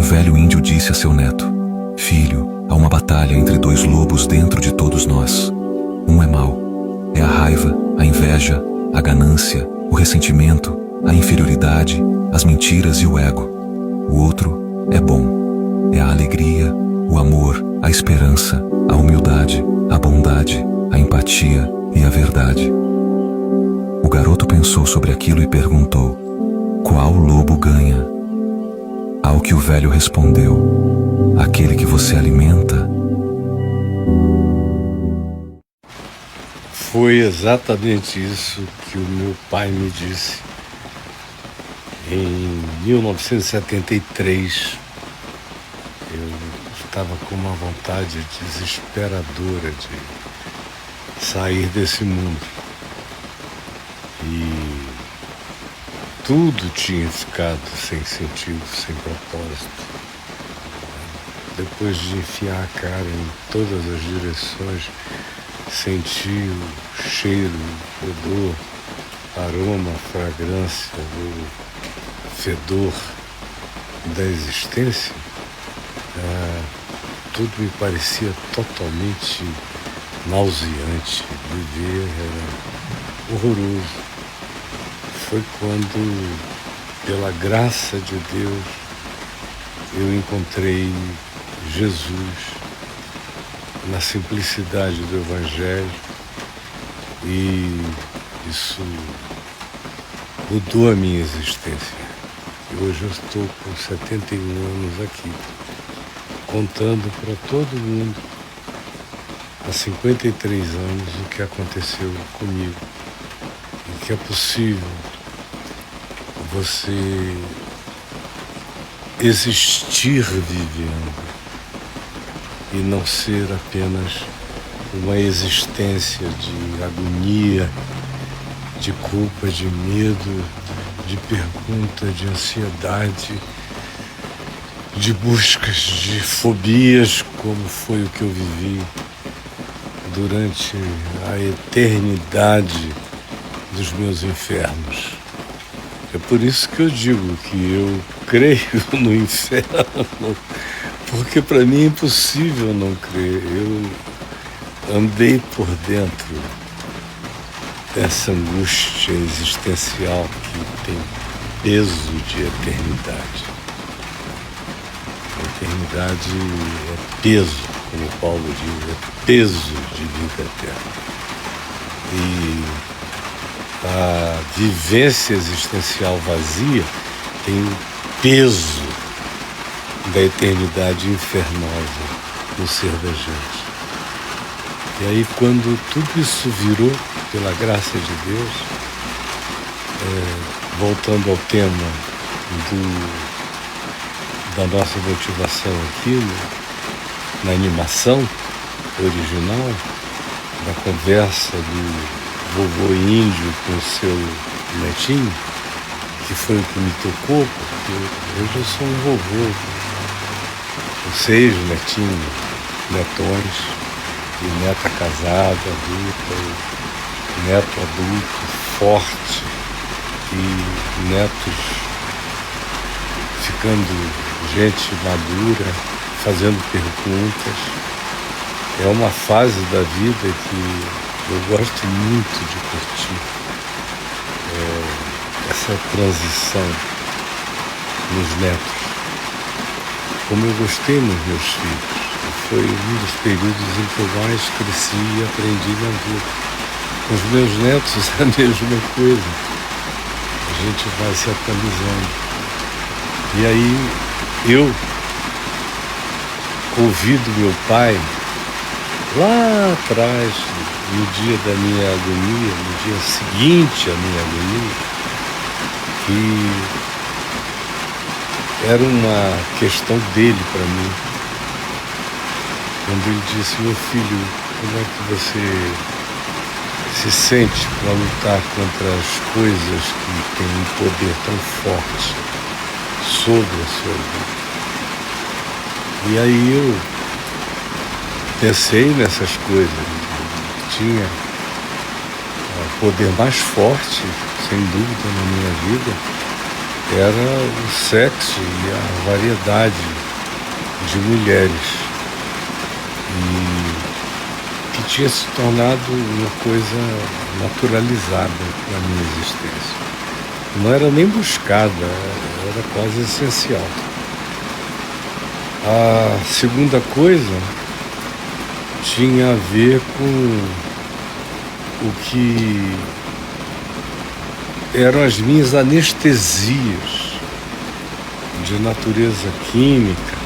Um velho índio disse a seu neto: Filho, há uma batalha entre dois lobos dentro de todos nós. Um é mau, é a raiva, a inveja, a ganância, o ressentimento, a inferioridade, as mentiras e o ego. O outro é bom, é a alegria, o amor, a esperança, a humildade, a bondade, a empatia e a verdade. O garoto pensou sobre aquilo e perguntou: Qual lobo ganha? Ao que o velho respondeu: Aquele que você alimenta. Foi exatamente isso que o meu pai me disse em 1973. Eu estava com uma vontade desesperadora de sair desse mundo. E tudo tinha ficado sem sentido, sem propósito. Depois de enfiar a cara em todas as direções, senti o cheiro, o odor, aroma, fragrância, o fedor da existência. Tudo me parecia totalmente nauseante. Viver era horroroso. Foi quando, pela graça de Deus, eu encontrei Jesus na simplicidade do Evangelho, e isso mudou a minha existência. E hoje eu estou com 71 anos aqui, contando para todo mundo, há 53 anos, o que aconteceu comigo, e que é possível você existir vivendo e não ser apenas uma existência de agonia, de culpa, de medo, de pergunta, de ansiedade, de buscas, de fobias, como foi o que eu vivi durante a eternidade dos meus infernos. É por isso que eu digo que eu creio no inferno, porque para mim é impossível não crer. Eu andei por dentro dessa angústia existencial que tem peso de eternidade. A eternidade é peso, como Paulo diz, é peso de vida eterna. E a vivência existencial vazia tem o peso da eternidade infernosa no ser da gente. E aí, quando tudo isso virou, pela graça de Deus, voltando ao tema da nossa motivação aqui, na animação original, da conversa do vovô índio com o seu netinho, que foi o que me tocou, porque hoje eu sou um vovô, com 6 netinhos, netões, e neta casada, adulta, e neto adulto, forte, e netos ficando gente madura, fazendo perguntas. É uma fase da vida que eu gosto muito de curtir. Essa transição nos netos. Como eu gostei nos meus filhos. Foi um dos períodos em que eu mais cresci e aprendi na vida. Com os meus netos é a mesma coisa. A gente vai se atualizando. E aí eu ouvi do meu pai, lá atrás, no dia da minha agonia, no dia seguinte à minha agonia, que era uma questão dele para mim. Quando ele disse: meu filho, como é que você se sente para lutar contra as coisas que têm um poder tão forte sobre a sua vida? E aí eu pensei nessas coisas. Tinha o poder mais forte, sem dúvida, na minha vida, era o sexo e a variedade de mulheres, e que tinha se tornado uma coisa naturalizada na minha existência. Não era nem buscada, era quase essencial. A segunda coisa tinha a ver com o que eram as minhas anestesias de natureza química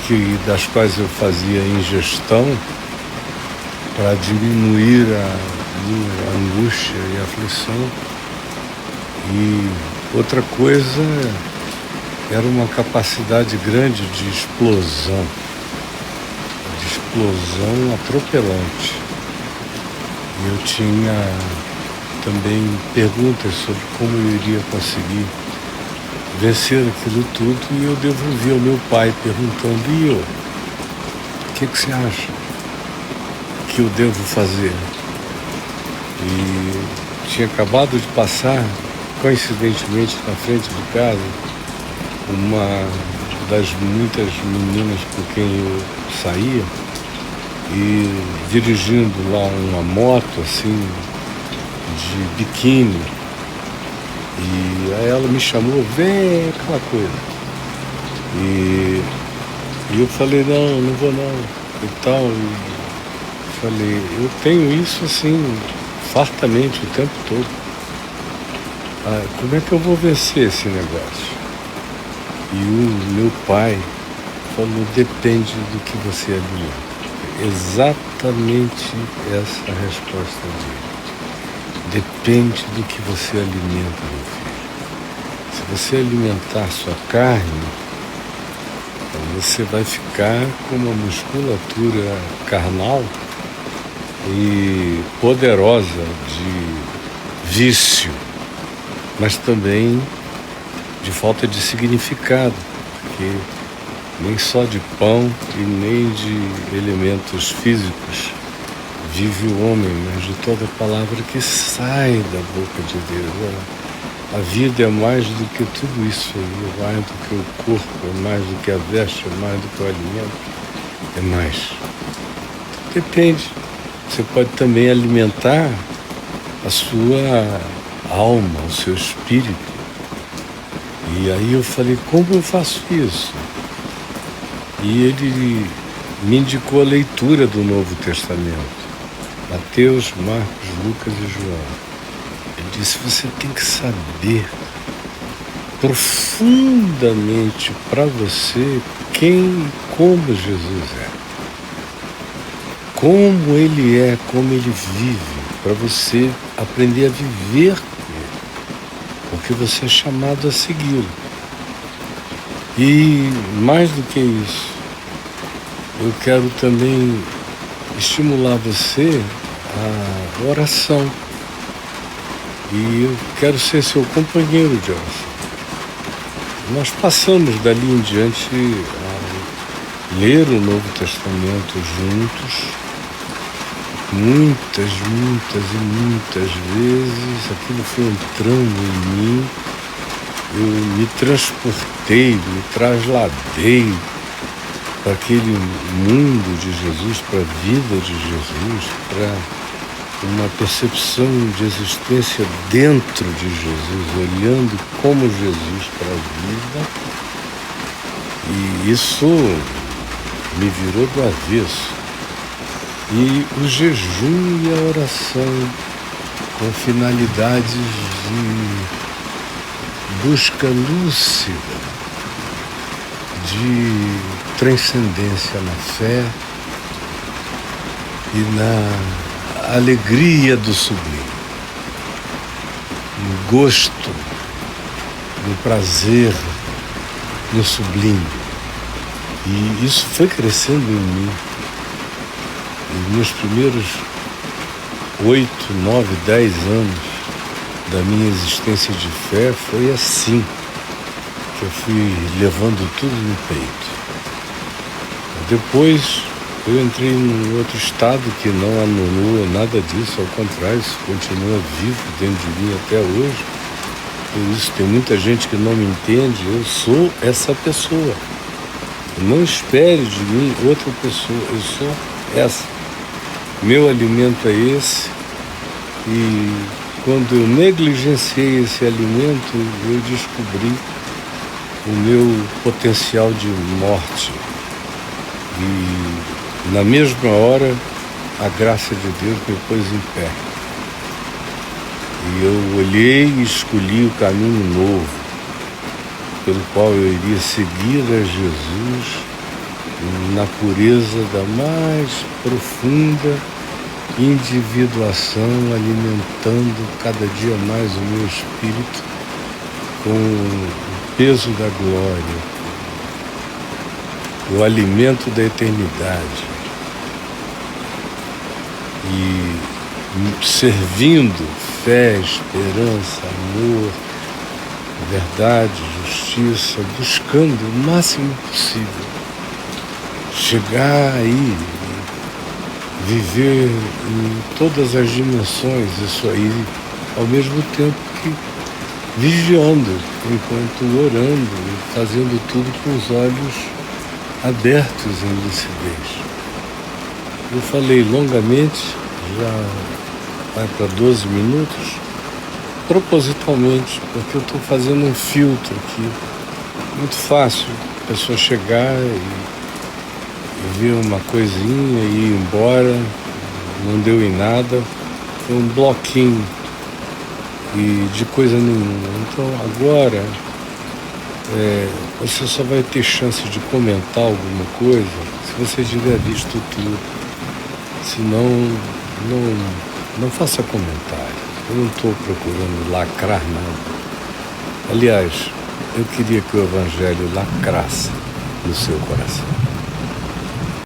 e das quais eu fazia ingestão para diminuir a minha angústia e aflição. E outra coisa era uma capacidade grande de explosão atropelante. E eu tinha também perguntas sobre como eu iria conseguir vencer aquilo tudo, e eu devolvi ao meu pai perguntando: e eu? O que você acha que eu devo fazer? E tinha acabado de passar, coincidentemente, na frente de casa, uma das muitas meninas com quem eu saía, e dirigindo lá uma moto assim de biquíni, e aí ela me chamou: vem, aquela coisa. E eu falei: não vou não, e tal. E falei: eu tenho isso assim fartamente o tempo todo. Como é que eu vou vencer esse negócio? E o meu pai falou: depende do que você alimenta. Exatamente essa a resposta dele. Depende do que você alimenta, meu filho. Se você alimentar sua carne, você vai ficar com uma musculatura carnal e poderosa de vício, mas também de falta de significado, porque nem só de pão e nem de elementos físicos vive o homem, mas de toda palavra que sai da boca de Deus. A vida é mais do que tudo isso aí, é mais do que o corpo, é mais do que a veste, é mais do que o alimento, é mais. Depende. Você pode também alimentar a sua alma, o seu espírito. E aí eu falei: como eu faço isso? E ele me indicou a leitura do Novo Testamento. Mateus, Marcos, Lucas e João. Ele disse: você tem que saber profundamente para você quem e como Jesus é. Como ele é, como ele vive, para você aprender a viver com ele. Porque você é chamado a segui-lo. E mais do que isso, eu quero também estimular você a oração. E eu quero ser seu companheiro de oração. Nós passamos dali em diante a ler o Novo Testamento juntos, muitas vezes. Aquilo foi entrando em mim. Eu me transportei, me trasladei para aquele mundo de Jesus, para a vida de Jesus, para uma percepção de existência dentro de Jesus, olhando como Jesus para a vida. E isso me virou do avesso. E o jejum e a oração com finalidades de busca lúcida, de transcendência na fé e na alegria do sublime, no gosto, no prazer, no sublime. E isso foi crescendo em mim. Os meus primeiros 8, 9, 10 anos da minha existência de fé foi assim, que eu fui levando tudo no peito. Depois eu entrei num outro estado que não anulou nada disso, ao contrário, isso continua vivo dentro de mim até hoje, Por isso tem muita gente que não me entende. Eu sou essa pessoa. Não espere de mim outra pessoa. Eu sou essa. Meu alimento é esse. E quando eu negligenciei esse alimento, eu descobri o meu potencial de morte. E na mesma hora, a graça de Deus me pôs em pé. E eu olhei e escolhi o caminho novo, pelo qual eu iria seguir a Jesus na pureza da mais profunda individuação, alimentando cada dia mais o meu espírito com o peso da glória, o alimento da eternidade. E servindo fé, esperança, amor, verdade, justiça, buscando o máximo possível chegar aí, viver em todas as dimensões, isso aí, ao mesmo tempo que vigiando, enquanto orando e fazendo tudo com os olhos abertos em lucidez. Eu falei longamente, já vai para 12 minutos, propositalmente, porque eu estou fazendo um filtro aqui. Muito fácil a pessoa chegar e ver uma coisinha e ir embora, não deu em nada, foi um bloquinho e de coisa nenhuma. Então agora você só vai ter chance de comentar alguma coisa se você tiver visto tudo. Senão, não faça comentário. Eu não estou procurando lacrar nada. Aliás, eu queria que o Evangelho lacrasse no seu coração.